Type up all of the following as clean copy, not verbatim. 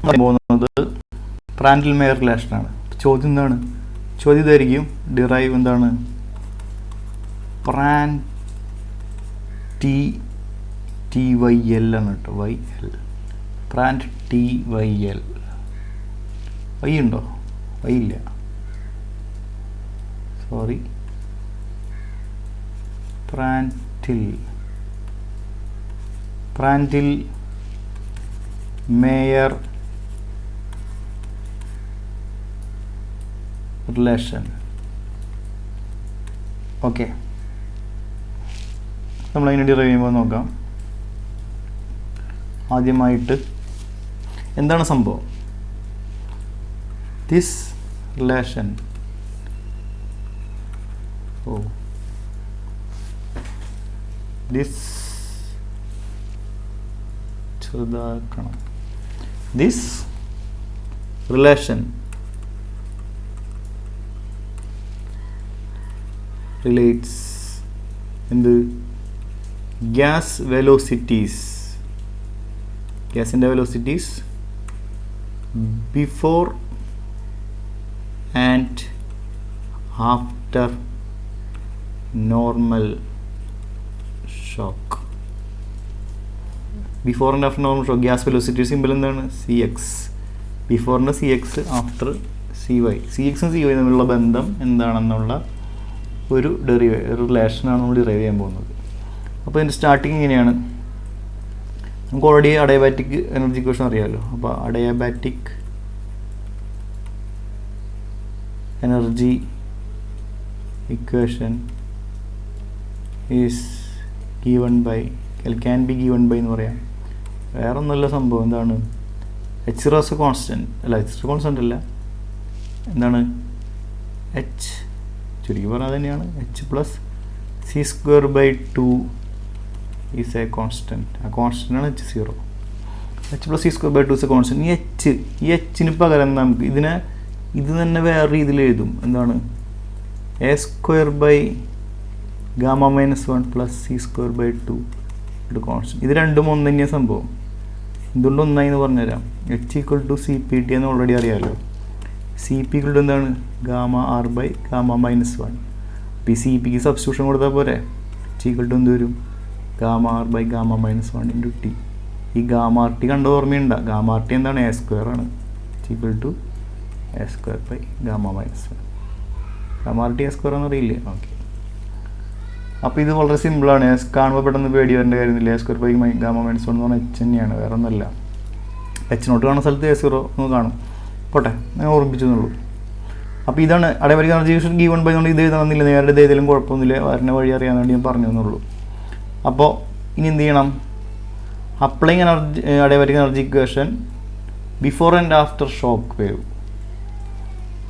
പോകുന്നത് പ്രാൻഡിൽ മേയർ റിലേഷനാണ്. ചോദ്യം എന്താണ്? ചോദ്യം ഇതായിരിക്കും, ഡിറൈവ് എന്താണ്? പ്രാൻ ടി വൈ എൽ ആണ് കേട്ടോ, Y L. Prand T Y L. Y ഉണ്ടോ? വൈ ഇല്ല, sorry. Prandtl Meyer relation. Okay, നമ്മളതിനെ ഡിറൈവ് ചെയ്യുമ്പോൾ നോക്കാം. ആദ്യമായിട്ട് എന്താണ് സംഭവം? ദിസ് റിലേഷൻ, ചെറുതാക്കണം. ദിസ് റിലേഷൻ റിലേറ്റ്സ് എന്ത്? ഗ്യാസിൻ്റെ velocities before and after normal shock. Before and after normal shock. Gas velocity simple എന്താണ്? CX. ബിഫോറിൻ്റെ CX, ആഫ്റ്റർ CY. CX ഉം CY തമ്മിലുള്ള ബന്ധം എന്താണെന്നുള്ള ഒരു റിലേഷനാണ് നമ്മൾ ഡിറൈവ് ചെയ്യാൻ പോകുന്നത്. അപ്പോൾ ഇതിൻ്റെ സ്റ്റാർട്ടിങ് ഇങ്ങനെയാണ്. നമുക്ക് ഓൾറെഡി അഡയാബാറ്റിക് എനർജി ഇക്വേഷൻ അറിയാമല്ലോ. അപ്പോൾ adiabatic energy equation is given by, can be given by എന്ന് പറയാം. വേറെ ഒന്നുമല്ല സംഭവം. എന്താണ്? എച്ച് റോസ് കോൺസ്റ്റൻറ്റ് അല്ല, എച്ച് കോൺസ്റ്റൻ്റ് അല്ല, എന്താണ്? എച്ച്, ചുരുക്കി പറഞ്ഞാൽ തന്നെയാണ് H plus C²/2 is a constant. ആ കോൺസ്റ്റൻ്റാണ് H0. H plus C²/2 is a constant. ഈ എച്ചിന് പകരം നമുക്ക് ഇത് തന്നെ വേറെ രീതിയിൽ എഴുതും. എന്താണ്? A²/γ-1 പ്ലസ് C²/2 ഒരു കോൺസ്റ്റൻറ്റ്. ഇത് രണ്ടും ഒന്ന് തന്നെയാണ് സംഭവം. എന്തുകൊണ്ട് ഒന്നായി എന്ന് പറഞ്ഞുതരാം. H = CPT എന്ന് ഓൾറെഡി അറിയാമല്ലോ. CP = എന്താണ്? γR/γ-1. അപ്പോൾ ഈ CPക്ക് സബ്സ്റ്റിറ്റ്യൂഷൻ കൊടുത്താൽ പോരെ. H = എന്ത് വരും? γR/γ-1 × T. ഈ γRT കണ്ട ഓർമ്മയുണ്ടോ? γRT എന്താണ്? A² ആണ്. H = A²/γ-1. γRT A² എന്ന് അറിയില്ലേ? ഓക്കെ, അപ്പോൾ ഇത് വളരെ സിമ്പിളാണ്. കാണുമ്പോൾ പെട്ടെന്ന് പേടി വരേണ്ട കാര്യമില്ല. A²/γ-1 എന്ന് പറഞ്ഞാൽ H തന്നെയാണ്, വേറെ ഒന്നല്ല. H0 കാണുന്ന സ്ഥലത്ത് A0 എന്ന് കാണും. പോട്ടെ, ഞാൻ ഓർമ്മിച്ചെന്നുള്ളൂ. അപ്പോൾ ഇതാണ് adiabatic energy equation given by. നമ്മൾ ഇത് എഴുതണമെന്നില്ല, നേരെ ഇത് ഏതെങ്കിലും കുഴപ്പമൊന്നുമില്ല, വരുന്ന വഴി അറിയാൻ വേണ്ടി ഞാൻ പറഞ്ഞു എന്നുള്ളൂ. അപ്പോൾ ഇനി എന്ത് ചെയ്യണം? Applying adiabatic energy equation before and after shock wave.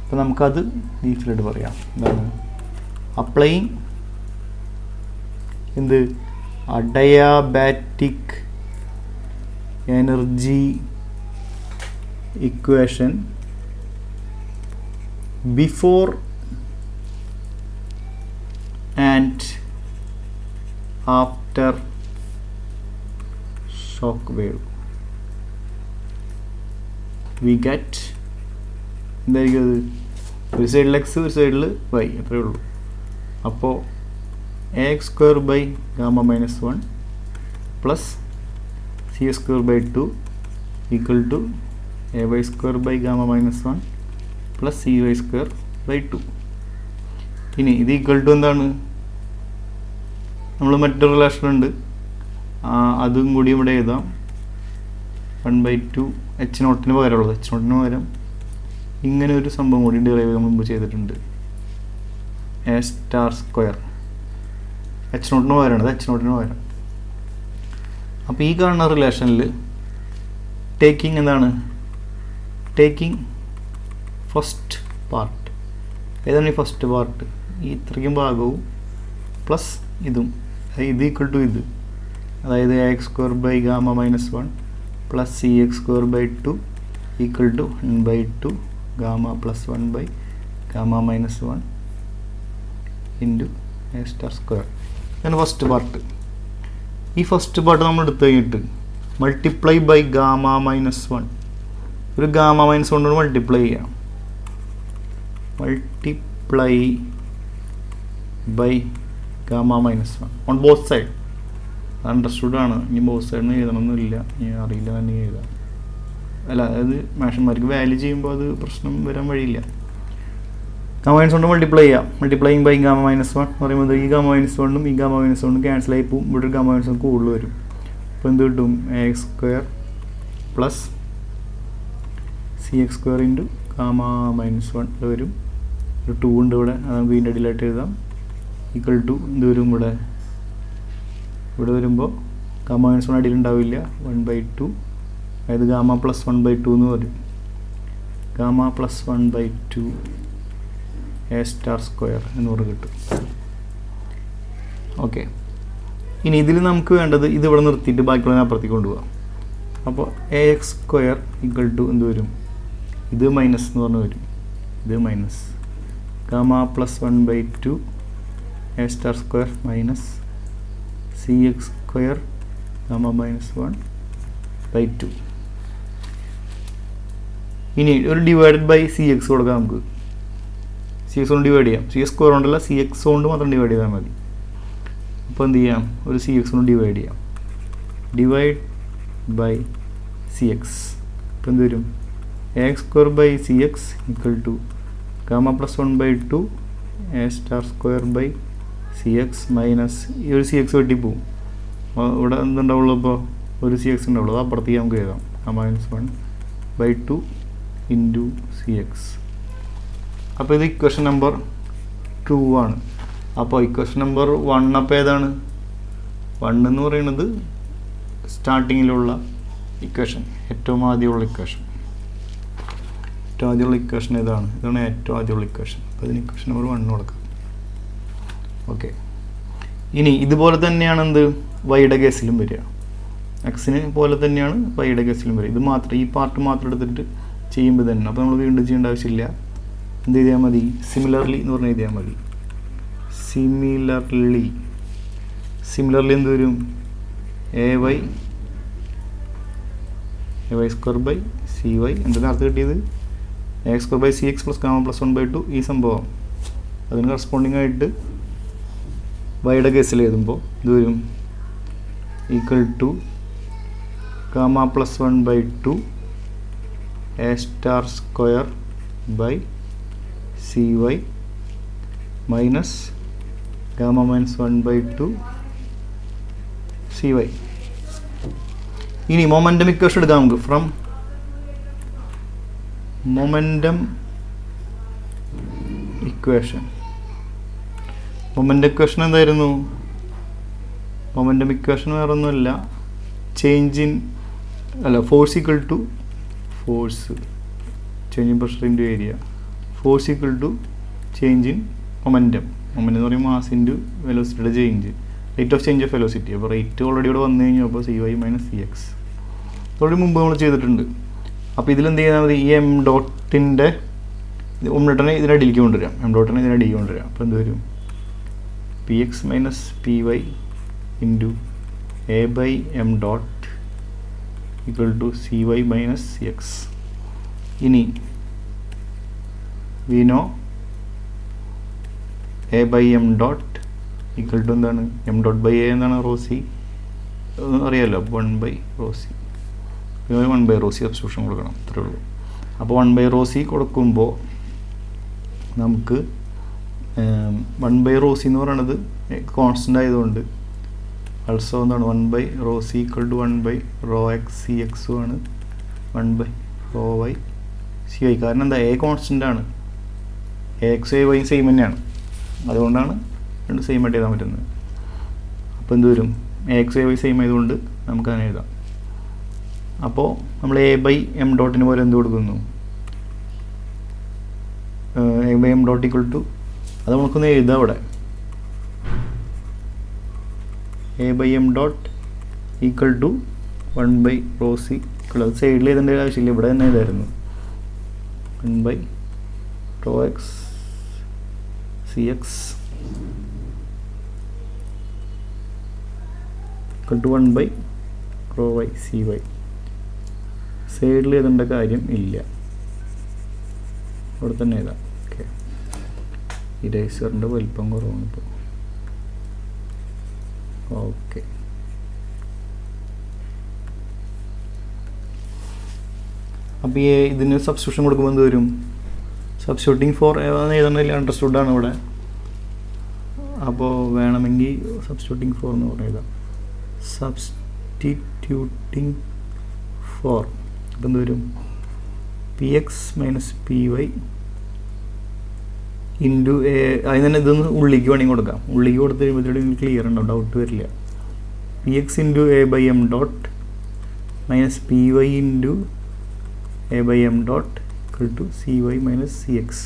അപ്പോൾ നമുക്കത് ഡീറ്റെയിൽഡ് പറയാം. എന്താണ് അപ്ലൈങ്? എന്ത്? Adiabatic energy equation before and after shock wave. We get എന്തായിരിക്കും അത്? ഒരു സൈഡിൽ X, ഒരു സൈഡിൽ Y, അത്രയേ ഉള്ളൂ. അപ്പോൾ AX²/γ-1 plus C²/2 equal to AY²/γ-1 plus CY²/2. ഇനി ഇത് ഈക്വൽ ടു എന്താണ്? നമ്മൾ മറ്റൊരു റിലേഷൻ ഉണ്ട്, അതും കൂടി ഇവിടെ എഴുതാം. 1/2 H0 പകരമുള്ളത്. H0 പകരം ഇങ്ങനെ ഒരു സംഭവം കൂടി ഡിറൈവ് നമ്മൾ മുമ്പ് ചെയ്തിട്ടുണ്ട്. A*². H0 പകരമാണ്, H0 പകരം. അപ്പോൾ ഈ കാണുന്ന റിലേഷനിൽ ടേക്കിംഗ് എന്താണ്? Taking first part. ഏതാണ് ഈ ഫസ്റ്റ് പാർട്ട്? ഈ ഇത്രയ്ക്കും ഭാഗവും പ്ലസ് ഇതും, ഇത് ഈക്വൽ ടു ഇത്, അതായത് AX²/γ-1 plus CX²/2 equal to 1/2 γ plus 1/γ-1 into A*². ഇതാണ് ഫസ്റ്റ് പാർട്ട്. ഈ ഫസ്റ്റ് പാർട്ട് നമ്മൾ എടുത്തു കഴിഞ്ഞിട്ട് മൾട്ടിപ്ലൈ ബൈ γ-1 ഒരു ഗാമ മൈനസ് കൊണ്ട് മൾട്ടിപ്ലൈ ചെയ്യാം. Multiply by gamma minus 1 on both side. Understood ആണ്. ഇനി ബോത്ത് സൈഡിന് എഴുതണമെന്നില്ല, ഇനി അറിയില്ല തന്നെ എഴുതാം. അല്ല, അതായത് മാഷന്മാർക്ക് വാല്യൂ ചെയ്യുമ്പോൾ അത് പ്രശ്നം വരാൻ വഴിയില്ല. ഗാമ മൈനസ് കൊണ്ട് മൾട്ടിപ്ലൈ ചെയ്യാം. മൾട്ടിപ്ലൈയിങ് ബൈ ഗാമ മൈനസ് 1 എന്ന് പറയുമ്പോൾ ഈ ഗാമ മൈനസ് 1ഉം ഈ ഗാമ മൈനസ് 1ഉം ക്യാൻസൽ ആയി പോകും. ഇവിടെ ഒരു ഗാമ മൈനസ് 1 കൂടുതൽ വരും. അപ്പോൾ എന്ത് കിട്ടും? AX² plus CX² into gamma minus 1 വരും. ഒരു 2 ഉണ്ട് ഇവിടെ, അത് നമുക്ക് ഇതിൻ്റെ അടിയിലായിട്ട് എഴുതാം. ഈക്വൽ ടു എന്ത് വരും? ഇവിടെ വരുമ്പോൾ ഗാമ മൈനസ് 1 അടിയിലുണ്ടാവില്ല. 1/2, അതായത് ഗാമ പ്ലസ് 1/2 എന്ന് വരും. ഗാമ പ്ലസ് 1/2 A*² എന്ന് പറഞ്ഞ് കിട്ടും. ഓക്കെ, ഇനി ഇതിൽ നമുക്ക് വേണ്ടത് ഇത് ഇവിടെ നിർത്തിയിട്ട് ബാക്കിയുള്ളതിനെ അപ്പുറത്തേക്ക് കൊണ്ടുപോകാം. അപ്പോൾ AX² ഈക്വൽ ടു എന്ത് വരും? ഇത് മൈനസ് എന്ന് പറഞ്ഞ് വരും. ഇത് minus gamma plus 1/2 A*² minus CX² gamma minus 1/2. ഇനി ഒരു ഡിവൈഡഡ് ബൈ CX കൊടുക്കാം. നമുക്ക് CX കൊണ്ട് ഡിവൈഡ് ചെയ്യാം. CX² കൊണ്ടല്ല, CX കൊണ്ട് മാത്രം ഡിവൈഡ് ചെയ്താൽ മതി. അപ്പോൾ എന്ത് ചെയ്യാം? ഒരു CX കൊണ്ട് ഡിവൈഡ് ചെയ്യാം. Divide by CX. അപ്പോൾ എന്ത് വരും? AX² by CX equal to gamma plus 1/2 A*² by CX minus ഈ ഒരു CX വെട്ടിപ്പോവും. ഇവിടെ എന്തുണ്ടാവുള്ളൂ? അപ്പോൾ ഒരു CX ഉണ്ടാവുള്ളൂ. അത് അപ്പുറത്തേക്ക് നമുക്ക് എഴുതാം. Gamma minus 1/2 into CX. അപ്പോൾ ഇത് ഇക്വേഷൻ നമ്പർ 2 ആണ്. അപ്പോൾ ഇക്വേഷൻ നമ്പർ 1 അപ്പോൾ ഏതാണ്? 1 എന്ന് പറയുന്നത് സ്റ്റാർട്ടിങ്ങിലുള്ള ഇക്വേഷൻ, ഏറ്റവും ആദ്യമുള്ള ഇക്വേഷൻ. ഏറ്റവും ആദ്യമുള്ള ഇക്വേഷൻ ഇതാണ് ഏറ്റവും ആദ്യമുള്ള ഇക്വേഷൻ. അപ്പോൾ ഇതിന് ഇക്വേഷൻ നമ്പർ 1 കൊടുക്കാം. ഓക്കെ, ഇനി ഇതുപോലെ തന്നെയാണ് എന്ത് വൈയുടെ കേസിലും വരിക. എക്സിന് പോലെ തന്നെയാണ് വൈയുടെ കേസിലും വരിക. ഇത് മാത്രം, ഈ പാർട്ട് മാത്രം എടുത്തിട്ട് ചെയ്യുമ്പോൾ തന്നെ. അപ്പോൾ നമ്മൾ വീണ്ടും ചെയ്യേണ്ട ആവശ്യമില്ല. എന്ത് ചെയ്താൽ മതി? സിമിലർലി എന്ന് പറഞ്ഞ് എഴുതിയാൽ മതി. സിമിലർലി എന്ത് വരും? AY² by CY. എന്താണ് അർത്ഥം കിട്ടിയത്? AX² by CX plus gamma plus 1/2 ഈ സംഭവം. അതിന് കറസ്പോണ്ടിങ് ആയിട്ട് വൈയുടെ കേസിൽ എഴുതുമ്പോൾ ഇത് വരും equal to gamma plus 1/2 A*² by CY minus gamma minus 1/2 CY. ഇനി മൊമെൻറ്റം ഇക്വേഷൻ എടുക്കാം നമുക്ക്. ഫ്രം മൊമെൻറ്റം ഇക്വേഷൻ എന്തായിരുന്നു? മൊമെൻറ്റം ഇക്വേഷൻ വേറെ ഒന്നുമില്ല, force equal to change in pressure into area. Force equal to change in momentum എന്ന് പറയുമ്പോൾ mass into വെലോസിറ്റിയുടെ change, rate of change of velocity. അപ്പോൾ റേറ്റ് ഓൾറെഡി ഇവിടെ വന്നു കഴിഞ്ഞു. അപ്പോൾ CY മൈനസ് CX ഓൾറെഡി മുമ്പ് നമ്മൾ ചെയ്തിട്ടുണ്ട്. അപ്പോൾ ഇതിലെന്ത് ചെയ്താൽ മതി? ഈ M ഡോട്ടിൻ്റെ ഇതിനടിയിലേക്ക് കൊണ്ടുവരാം. അപ്പോൾ എന്ത് വരും? PX minus PY into A by M dot equal to CY minus CX. ഇനി we know A by M dot equal to എന്താണ്? M ഡോട്ട് ബൈ A എന്താണ്? റോസി അറിയാമല്ലോ. 1/ρc. 1/ρc സബ്സ്റ്റിറ്റ്യൂഷൻ കൊടുക്കണം, അത്രേ ഉള്ളൂ. അപ്പോൾ 1/ρc കൊടുക്കുമ്പോൾ നമുക്ക് 1/ρc എന്ന് പറയുന്നത് കോൺസ്റ്റൻ്റ് ആയതുകൊണ്ട് ആൾസോ എന്താണ്? 1/ρc equal to 1/ρx CX ആണ് 1/ρy CY. കാരണം എന്താ? A കോൺസ്റ്റൻ്റ് ആണ്. AX Y സെയിം തന്നെയാണ്. അതുകൊണ്ടാണ് രണ്ട് സെയിം ആയിട്ട് എഴുതാൻ പറ്റുന്നത്. അപ്പോൾ എന്ത് വരും? AX Y സെയിം ആയതുകൊണ്ട് നമുക്ക് അങ്ങനെ എഴുതാം. അപ്പോൾ നമ്മൾ A ബൈ M ഡോട്ടിന് പോലെ എന്ത് കൊടുക്കുന്നു? A by M dot equal to, അത് നമുക്കൊന്ന് എഴുതാം അവിടെ. A by M dot equal to 1/ρc. അത് സൈഡിൽ എഴുതേണ്ട ആവശ്യമില്ല, ഇവിടെ തന്നെ എഴുതായിരുന്നു. 1/ρx CX equal to 1/ρy CY. സൈഡിൽ എഴുതേണ്ട കാര്യം ഇല്ല, ഇവിടെ തന്നെ എഴുതാം. ഓക്കെ, ഇറേസറിൻ്റെ വലിപ്പം കുറവാണ് ഇപ്പോൾ. ഓക്കെ, അപ്പോൾ ഈ ഇതിന് സബ്സ്റ്റിറ്റ്യൂഷൻ കൊടുക്കുമ്പോൾ എന്ത് വരും? സബ്സ്റ്റിറ്റ്യൂട്ടിങ് ഫോർ എഴുതണമെങ്കിൽ അണ്ടർസ്റ്റുഡാണ് ഇവിടെ. അപ്പോൾ വേണമെങ്കിൽ സബ്സ്റ്റിറ്റ്യൂട്ടിങ് ഫോർ എന്ന് പറഞ്ഞാൽ എഴുതാം. സബ്സ്റ്റിറ്റ്യൂട്ടിങ് ഫോർ അപ്പോൾ എന്ത് വരും? P X minus P Y into A. അതിന് തന്നെ ഇതൊന്ന് ഉള്ളിക്ക് വേണമെങ്കിൽ കൊടുക്കാം. ഉള്ളിക്ക് കൊടുത്ത് കഴിയുമ്പോഴത്തേക്കും ക്ലിയർ ഉണ്ടാവും, ഡൗട്ട് വരില്ല. P X into A by M dot minus P Y into A by M dot equal to C Y minus C X.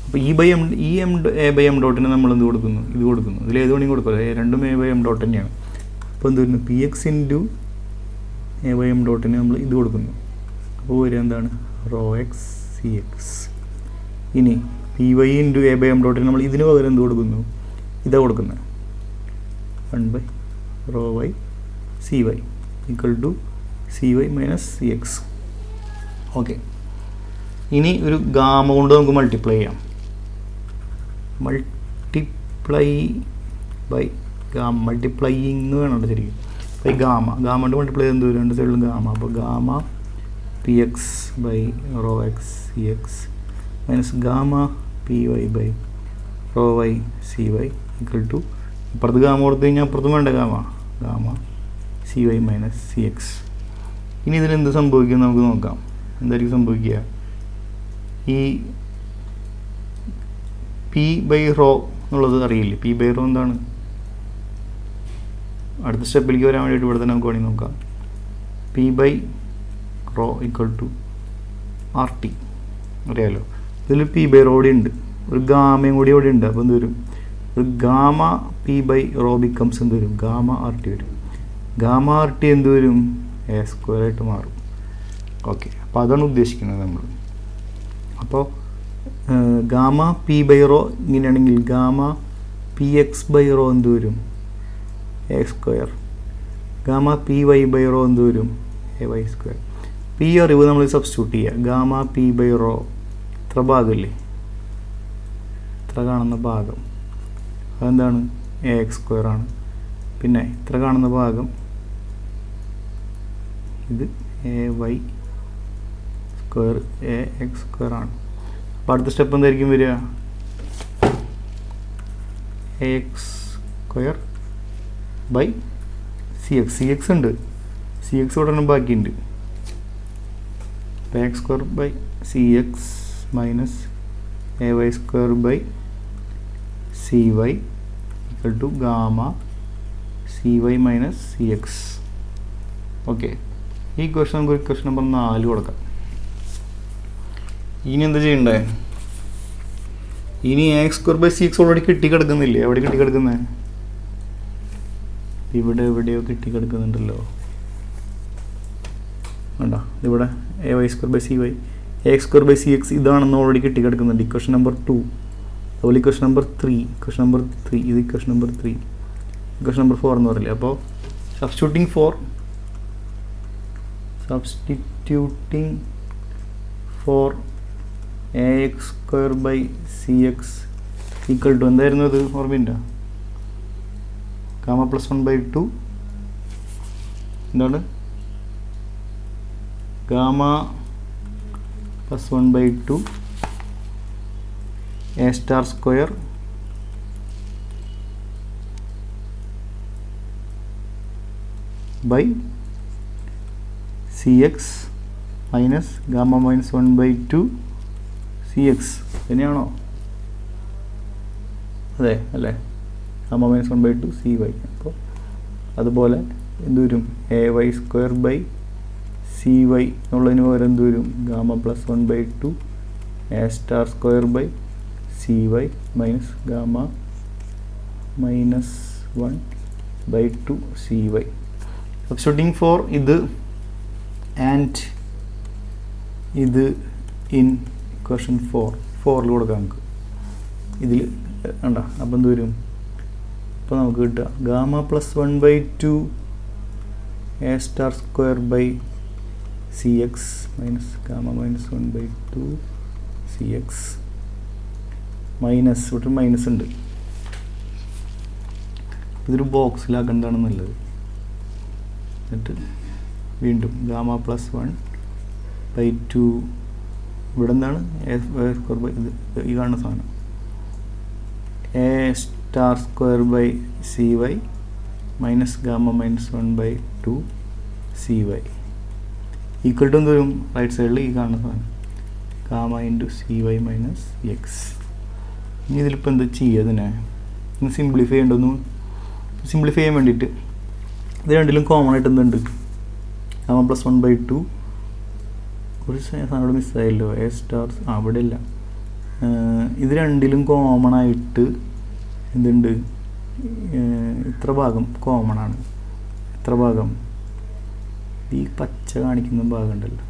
അപ്പോൾ എ ബൈ എം ഡോട്ടിന് നമ്മൾ എന്ത് കൊടുക്കുന്നു? ഇത് കൊടുക്കുന്നു. ഇതിൽ ഏത് വേണമെങ്കിൽ കൊടുക്കുക, രണ്ടും എ ബൈ എം ഡോട്ട് തന്നെയാണ്. അപ്പോൾ എന്ത് വരുന്നു? P X into A by M ഡോട്ടിന് നമ്മൾ ഇത് കൊടുക്കുന്നു. അപ്പോൾ വരിക എന്താണ്? Rho X C X. ഇനി P Y into A by M ഡോട്ടിന് നമ്മൾ ഇതിന് പകരം എന്ത് കൊടുക്കുന്നു? ഇതാണ് കൊടുക്കുന്നത്, 1 by rho Y C Y equal to C Y minus C X. Okay, ഇനി ഒരു ഗാമ കൊണ്ട് നമുക്ക് മൾട്ടിപ്ലൈ ചെയ്യാം. മൾട്ടിപ്ലൈ ബൈ ഗാമ, മൾട്ടിപ്ലൈയിങ് എന്ന് വേണം ശരിക്കും. ബൈ ഗാമ, ഗാമ കൊണ്ട് മൾട്ടിപ്ലൈ ചെയ്ത് എന്ത് വരും? രണ്ട് സൈഡിലും ഗാമ. അപ്പോൾ gamma P X by rho X C X minus gamma P Y by rho Y C Y equal to, ഇപ്പുറത്ത് ഗാമ കൊടുത്തു കഴിഞ്ഞാൽ അപ്പുറത്തും വേണ്ട gamma C Y minus C X. ഇനി ഇതിനെന്ത് സംഭവിക്കും നമുക്ക് നോക്കാം. എന്തായിരിക്കും സംഭവിക്കുക? ഈ പി ബൈ റോ എന്നുള്ളത് അറിയില്ലേ? പി ബൈ റോ എന്താണ്? അടുത്ത സ്റ്റെപ്പിലേക്ക് വരാൻ വേണ്ടിയിട്ട് ഇവിടെ തന്നെ നമുക്ക് വേണമെങ്കിൽ നോക്കാം. P by rho equal to R T അറിയാമല്ലോ. ഇതിൽ പി ബൈ റോ കൂടി ഉണ്ട്, ഒരു ഗാമയും കൂടി ഇവിടെ ഉണ്ട്. അപ്പോൾ എന്ത് വരും? ഒരു gamma P by rho becomes എന്ത് വരും? ഗാമ ആർ ടി വരും. ഗാമ ആർ ടി എന്ത് വരും? എ സ്ക്വയർ ആയിട്ട് മാറും. ഓക്കെ, അപ്പോൾ അതാണ് ഉദ്ദേശിക്കുന്നത് നമ്മൾ. അപ്പോൾ ഗാമ പി ബൈ റോ ഇങ്ങനെയാണെങ്കിൽ gamma P X by rho എന്ത് വരും? A square. Gamma P Y by rho എന്ത് വരും? A Y square. പി അറിവ് നമ്മൾ സബ്സ്റ്റിറ്റ്യൂട്ട് ചെയ്യുക. ഗാമ പി ബൈ റോ ഇത്ര ഭാഗമില്ലേ, ഇത്ര കാണുന്ന ഭാഗം അതെന്താണ്? എ എക്സ് സ്ക്വയർ ആണ്. പിന്നെ ഇത്ര കാണുന്ന ഭാഗം ഇത് A Y square A X square ആണ്. അപ്പോൾ അടുത്ത സ്റ്റെപ്പ് എന്തായിരിക്കും വരിക? A X square by C X. C X ഉണ്ട്, സി എക്സ് ഉടനെ ബാക്കിയുണ്ട്. A X square by C X minus A Y square by C Y equal to gamma C Y minus C X. Okay, ഈ question നമുക്ക് question number 4 കൊടുക്കാം. ഇനി എന്താ ചെയ്യണ്ടേ? ഇനി A X square by C X already കിട്ടിക്കിടക്കുന്നില്ലേ? എവിടെ കിട്ടിക്കിടക്കുന്നത്? ഇവിടെ എവിടെയോ കിട്ടിക്കിടക്കുന്നുണ്ടല്ലോ. വേണ്ട, ഇവിടെ A Y square by C Y A X square by C X ഇതാണെന്ന് ഓൾറെഡി കിട്ടിക്കിടക്കുന്നുണ്ട്. ഇക്വേഷൻ നമ്പർ 2, അതുപോലെ ഇക്വേഷൻ നമ്പർ 3, ഇക്വേഷൻ നമ്പർ 3, ഇത് ഇക്വേഷൻ നമ്പർ 3, ഇക്വേഷൻ നമ്പർ 4 എന്ന് പറയില്ലേ. അപ്പോൾ substituting for A X square by C X equal to എന്തായിരുന്നു? അത് ഓർമ്മയുണ്ടോ? ഗാമ പ്ലസ് 1/2 എന്താണ്? Gamma plus 1/2 A star square by C X minus gamma minus 1/2 C X. തന്നെയാണോ? അതെ അല്ലേ? Gamma minus 1/2 C Y. അപ്പോൾ അതുപോലെ എന്ത് വരും? A Y square by C Y എന്നുള്ളതിന് പകരം എന്ത് വരും? Gamma plus 1/2 A star square by C Y minus gamma minus 1/2 C Y. Substituting four ഇത് ആൻഡ് ഇത് ഇൻ ഇക്വേഷൻ 4 കൊടുക്കാം നമുക്ക്. ഇതിൽ വേണ്ട. അപ്പം എന്ത് വരും? അപ്പോൾ നമുക്ക് കിട്ടുക gamma plus 1/2 A star square by C X minus gamma minus 1/2 C X minus ഇവിടെ മൈനസ് ഉണ്ട്, ഇതൊരു ബോക്സിലാക്കേണ്ടതാണ് നല്ലത്. എന്നിട്ട് വീണ്ടും ഗാമ പ്ലസ് 1/2 ഇവിടെ എന്താണ് ഈ കാണുന്ന സാധനം A star square by C Y minus gamma minus 1/2 C Y equal to എന്ത് വരും? റൈറ്റ് സൈഡിൽ ഈ കാണുന്ന സാധനം gamma into C Y minus X. ഇനി ഇതിലിപ്പോൾ എന്താ ചെയ്യുക? അതിനെ ഇന്ന് സിംപ്ലിഫൈ ചെയ്യേണ്ടതൊന്നും സിംപ്ലിഫൈ ചെയ്യാൻ വേണ്ടിയിട്ട് ഇത് രണ്ടിലും കോമൺ ആയിട്ട് എന്തുണ്ട്? ഗാമ പ്ലസ് 1/2 ഒരു സാധനം അവിടെ മിസ്സായല്ലോ, എ സ്റ്റാർ അവിടെ ഇല്ല. ഇത് രണ്ടിലും കോമൺ ആയിട്ട് എന്തുണ്ട്? ഇത്ര ഭാഗം കോമൺ ആണ്. എത്ര ഭാഗം? ഈ പച്ച കാണിക്കുന്ന ഭാഗം ഉണ്ടല്ലോ,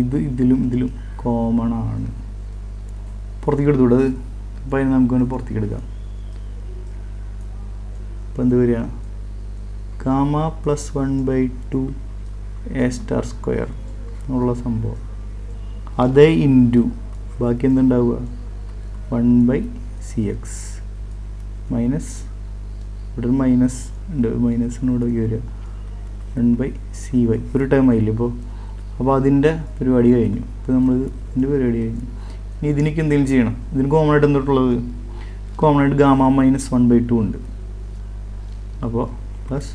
ഇത് ഇതിലും കോമൺ ആണ്. പുറത്തേക്ക് എടുത്തുകൂടെ? അത് അപ്പം അതിന് നമുക്ക് പുറത്തേക്ക് എടുക്കാം. അപ്പം എന്ത് വരിക? Gamma plus 1/2 A star square എന്നുള്ള സംഭവം, അതേ ഇൻറ്റു ബാക്കി എന്തുണ്ടാവുക? 1/cx മൈനസ് ഇവിടെ ഒരു മൈനസ് ഉണ്ട്, മൈനസിനോട് വരിക 1/cy. ഒരു ടൈം ആയില്ലേ ഇപ്പോൾ? അപ്പോൾ അതിൻ്റെ പരിപാടി കഴിഞ്ഞു. ഇപ്പോൾ നമ്മൾ ഇതിൻ്റെ പരിപാടി കഴിഞ്ഞു. ഇനി ഇതിനേക്ക് എന്തെങ്കിലും ചെയ്യണം. ഇതിന് കോമൺ ആയിട്ട് എന്തിട്ടുള്ളത്? കോമൺ ആയിട്ട് ഗാമ മൈനസ് 1/2 ഉണ്ട്. അപ്പോൾ പ്ലസ്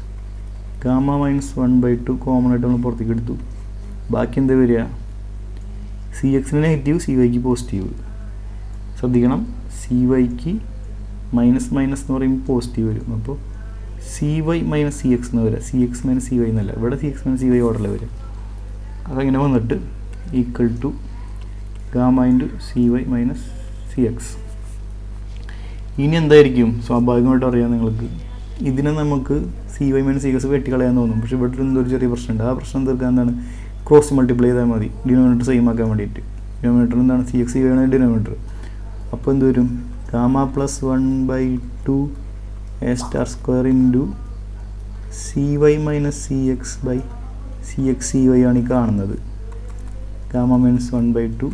ഗാമ മൈനസ് 1/2 കോമൺ ആയിട്ട് നമ്മൾ പുറത്തേക്ക് എടുത്തു. ബാക്കി എന്താ വരിക? സി എക്സിന് നെഗറ്റീവ്, സി വൈക്ക് പോസിറ്റീവ്. ശ്രദ്ധിക്കണം, സി വൈക്ക് മൈനസ് മൈനസ് എന്ന് പറയുമ്പോൾ പോസിറ്റീവ് വരും. അപ്പോൾ C Y minus C X എന്ന് വരിക, C X minus C Y എന്നല്ല, ഇവിടെ C X minus C Y ഓർഡറിൽ വരിക. അതങ്ങനെ വന്നിട്ട് equal to gamma into C Y minus C X. ഇനി എന്തായിരിക്കും? സ്വാഭാവികമായിട്ട് അറിയാം നിങ്ങൾക്ക്, ഇതിനെ നമുക്ക് C Y minus C X വെട്ടിക്കളയാൻ തോന്നും. പക്ഷേ ഇവിടെ എന്തൊരു ചെറിയ പ്രശ്നമുണ്ട്. ആ പ്രശ്നം തീർക്കാൻ എന്താണ്? ക്രോസ് മൾട്ടിപ്ലൈ ചെയ്താൽ മതി, ഡിനോമിനേറ്റർ സെയിം ആക്കാൻ വേണ്ടിയിട്ട്. ഡിനോമിനേറ്റർ എന്താണ്? സി എക്സ് സി വൈ ആണ് ഡിനോമിനേറ്റർ. അപ്പോൾ എന്ത് വരും? Gamma plus 1/2 A star square into C Y minus C X by C X C Y ആണ് ഈ കാണുന്നത്. Gamma minus 1/2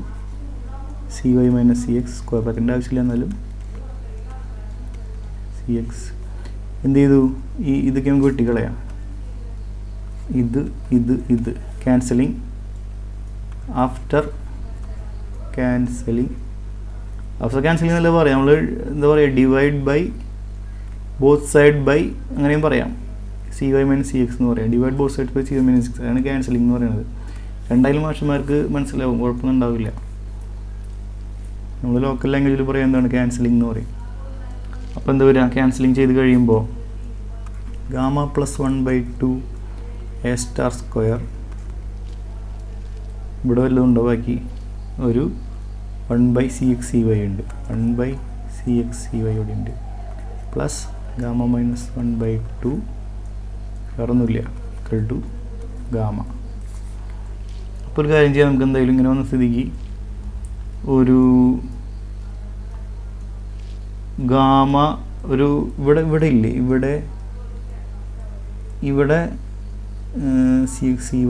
C Y minus C X square ബ്രാക്കറ്റിൻ്റെ ആവശ്യമില്ല, എന്നാലും സി എക്സ് എന്ത് ചെയ്തു? ഇതൊക്കെ നമുക്ക് വെട്ടിക്കളയാം. ഇത് ക്യാൻസലിങ്. ആഫ്റ്റർ ക്യാൻസലിങ് എന്നല്ല പറയാം, നമ്മൾ എന്താ പറയുക? Divide by both side by അങ്ങനെയും പറയാം. C Y minus C X എന്ന് പറയാം. Divide both side by C Y minus X ആണ് ക്യാൻസലിംഗ് എന്ന് പറയുന്നത്. രണ്ടായാലും മാഷന്മാർക്ക് മനസ്സിലാവും, കുഴപ്പമൊന്നും ഉണ്ടാവില്ല. നമ്മൾ ലോക്കൽ ലാംഗ്വേജിൽ പറയാം എന്താണ്? ക്യാൻസലിംഗ് എന്ന് പറയും. അപ്പോൾ എന്താ വരിക? ക്യാൻസലിംഗ് ചെയ്ത് കഴിയുമ്പോൾ gamma plus 1/2 A star square ഇവിടെ വല്ലതുണ്ടോ? ബാക്കി ഒരു 1/cx cy ഉണ്ട്, 1/cx cy ഇവിടെ ഉണ്ട്, പ്ലസ് ഗാമ മൈനസ് 1/2 വേറൊന്നുമില്ല, ഈക്വൽ ടു ഗാമ. അപ്പോൾ ഒരു കാര്യം ചെയ്യാം, നമുക്ക് എന്തായാലും ഇങ്ങനെ വന്ന സ്ഥിതിക്ക് ഒരു ഗാമ ഒരു ഇവിടെ ഇല്ലേ, ഇവിടെ cx cy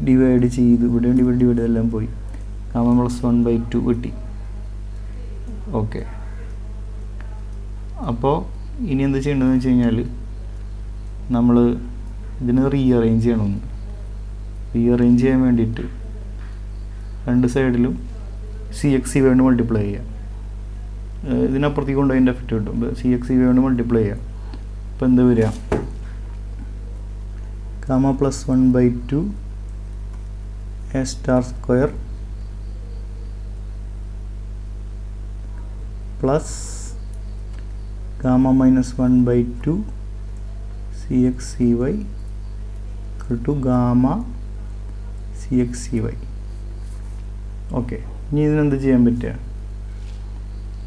ഡിവൈഡ് ചെയ്ത് ഇവിടെ ഡിവൈഡ് എല്ലാം പോയി. ഗാമ പ്ലസ് 1/2 കിട്ടി. ഓക്കെ, അപ്പോൾ ഇനി എന്താ ചെയ്യേണ്ടതെന്ന് വെച്ച് കഴിഞ്ഞാൽ നമ്മൾ ഇതിനെ റീഅറേഞ്ച് ചെയ്യണമെന്ന്. റീഅറേഞ്ച് ചെയ്യാൻ വേണ്ടിയിട്ട് രണ്ട് സൈഡിലും cx cy കൊണ്ട് മൾട്ടിപ്ലൈ ചെയ്യാം. ഇതിനപ്പുറത്തേക്ക് കൊണ്ട് അതിൻ്റെ എഫക്റ്റ് കിട്ടും. cx cy കൊണ്ട് മൾട്ടിപ്ലൈ ചെയ്യാം. അപ്പോൾ എന്താ വരിക? Gamma plus 1/2 A star square plus gamma minus 1/2 cx cy equal to gamma cx cy. Okay, ഇനി ഇതിനെന്ത് ചെയ്യാൻ പറ്റുക?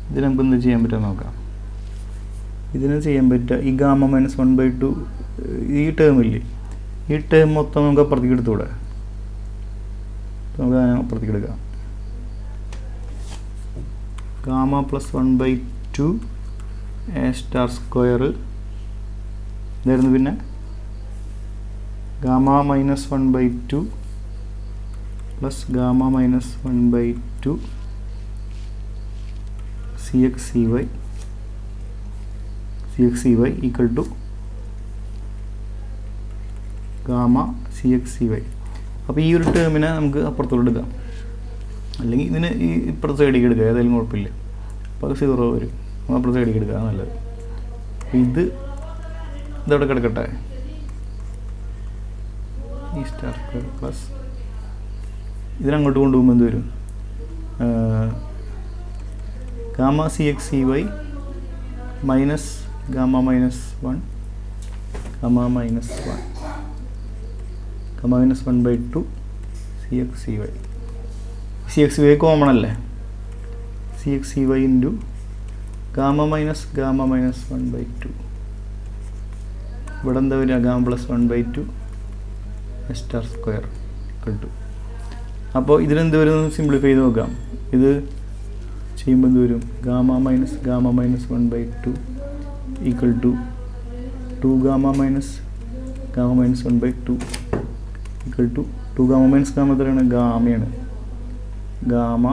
ഇതിന് നമുക്ക് എന്ത് ചെയ്യാൻ പറ്റുക നോക്കാം. ഇതിന് ചെയ്യാൻ പറ്റുക ഈ ഗാമ മൈനസ് 1/2 ഈ ടേമില്ലേ, ഈ ടേം മൊത്തം നമുക്ക് അപ്പുറത്തേക്ക് എടുത്തുകൂടെ? നമുക്ക് അപ്പുറത്തേക്ക് എടുക്കാം. Gamma plus 1/2 A star square ഇതായിരുന്നു. പിന്നെ gamma minus 1/2 plus gamma minus 1/2 CX CY equal to gamma CX അപ്പോൾ ഈ ഒരു ടേമിനെ നമുക്ക് അപ്പുറത്തോട്ട് എടുക്കാം, അല്ലെങ്കിൽ ഇതിന് ഈ ഇപ്പുറത്തെ സൈഡിലേക്ക് എടുക്കുക, ഏതായാലും കുഴപ്പമില്ല. അപ്പോൾ അത് 0 വരും, അപ്പുറത്തെ സൈഡിലേക്ക് എടുക്കുക, നല്ലത്. ഇതവിടെ കിടക്കട്ടെ. ഈ സ്റ്റാർ സ്ക്വയർ പ്ലസ് ഇതിനങ്ങോട്ട് കൊണ്ടുപോകുമ്പോൾ എന്ത് വരും? Gamma CXCY minus gamma minus 1 gamma minus 1/2 CXCY common അല്ലേ? CXCY into gamma minus 1/2. ഇവിടെ എന്താ വരിക? ഗാമ പ്ലസ് 1/2 സ്റ്റാർ സ്ക്വയർ കിട്ടും. അപ്പോൾ ഇതിനെന്ത് വരും? സിംപ്ലിഫൈ ചെയ്ത് നോക്കാം. ഇത് ചെയ്യുമ്പോൾ എന്ത് വരും? Gamma minus 1/2 equal to 2 gamma minus 1/2 equal to 2 gamma minus gamma എത്രയാണ്? ഗാമയാണ്. ഗാമ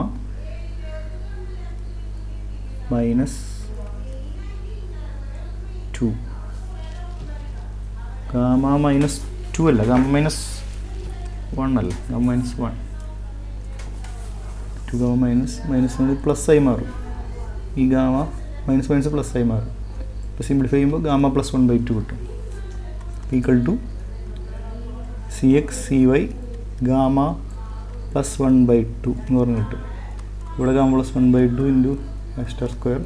മൈനസ് 2 ഗാമ മൈനസ് 2 അല്ല, ഗാമ മൈനസ് 1 അല്ല, gamma minus 1 2 gamma minus 1 plus ആയി മാറും. ഈ ഗാമ മൈനസ് പ്ലസ് ആയി മാറും. അപ്പോൾ സിംപ്ലിഫൈ ചെയ്യുമ്പോൾ ഗാമ പ്ലസ് 1/2 കിട്ടും. Equal to CXCY gamma plus 1/2 എന്ന് പറഞ്ഞ് കിട്ടും. ഇവിടെ gamma plus 1/2 into star square.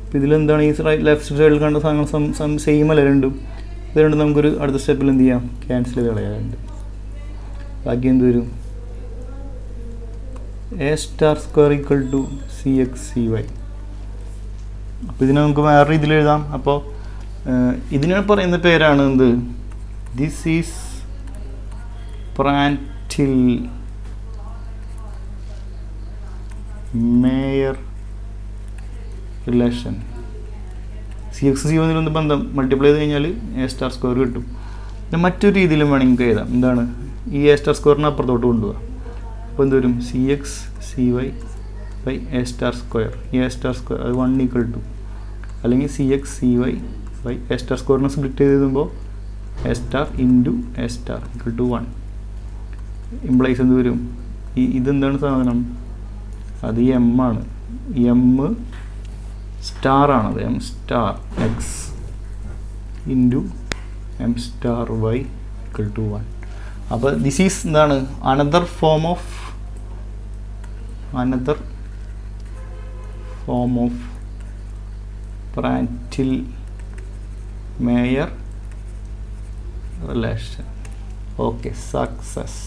അപ്പോൾ ഇതിലെന്താണ്? ഈ ലെഫ്റ്റ് സൈഡിൽ കണ്ട സാധനങ്ങൾ സെയിം അല്ല രണ്ടും. ഇത് രണ്ടും നമുക്കൊരു അടുത്ത സ്റ്റെപ്പിൽ എന്ത് ചെയ്യാം? ക്യാൻസൽ ചെയ്ത് കളയാറുണ്ട്. ബാക്കി എന്ത് വരും? A star square equal to CXCY. അപ്പോൾ ഇതിനെ നമുക്ക് വേറെ രീതിയിൽ എഴുതാം. അപ്പോൾ ഇതിനെ പറയുന്ന പേരാണ് എന്ത്? This is Prandtl Meyer relation. CXCY ഒന്ന് ബന്ധം മൾട്ടിപ്ലൈ ചെയ്ത് കഴിഞ്ഞാൽ A സ്റ്റാർ സ്ക്വയർ കിട്ടും. പിന്നെ മറ്റൊരു രീതിയിലും വേണമെങ്കിൽ എഴുതാം. എന്താണ്? ഈ A സ്റ്റാർ സ്ക്വയറിനെ അപ്പുറത്തോട്ട് കൊണ്ടുപോകാം. അപ്പോൾ എന്ത് വരും? CXCY by A star square. A star square അത് 1 ഈക്വൽ ടു, അല്ലെങ്കിൽ CXCY ബൈ A സ്റ്റാർ സ്ക്വയറിനെ സ്പ്ലിറ്റ് ചെയ്ത് എഴുതുമ്പോൾ A star into A star equal to 1. Implies എന്ത് വരും? ഇതെന്താണ് സാധനം? അത് M ആണ്. M സ്റ്റാർ ആണത്. M star X into M star Y equal to 1. അപ്പോൾ ദിസ് ഈസ് എന്താണ്? Another form of Prandtl Meyer relation. Okay, success.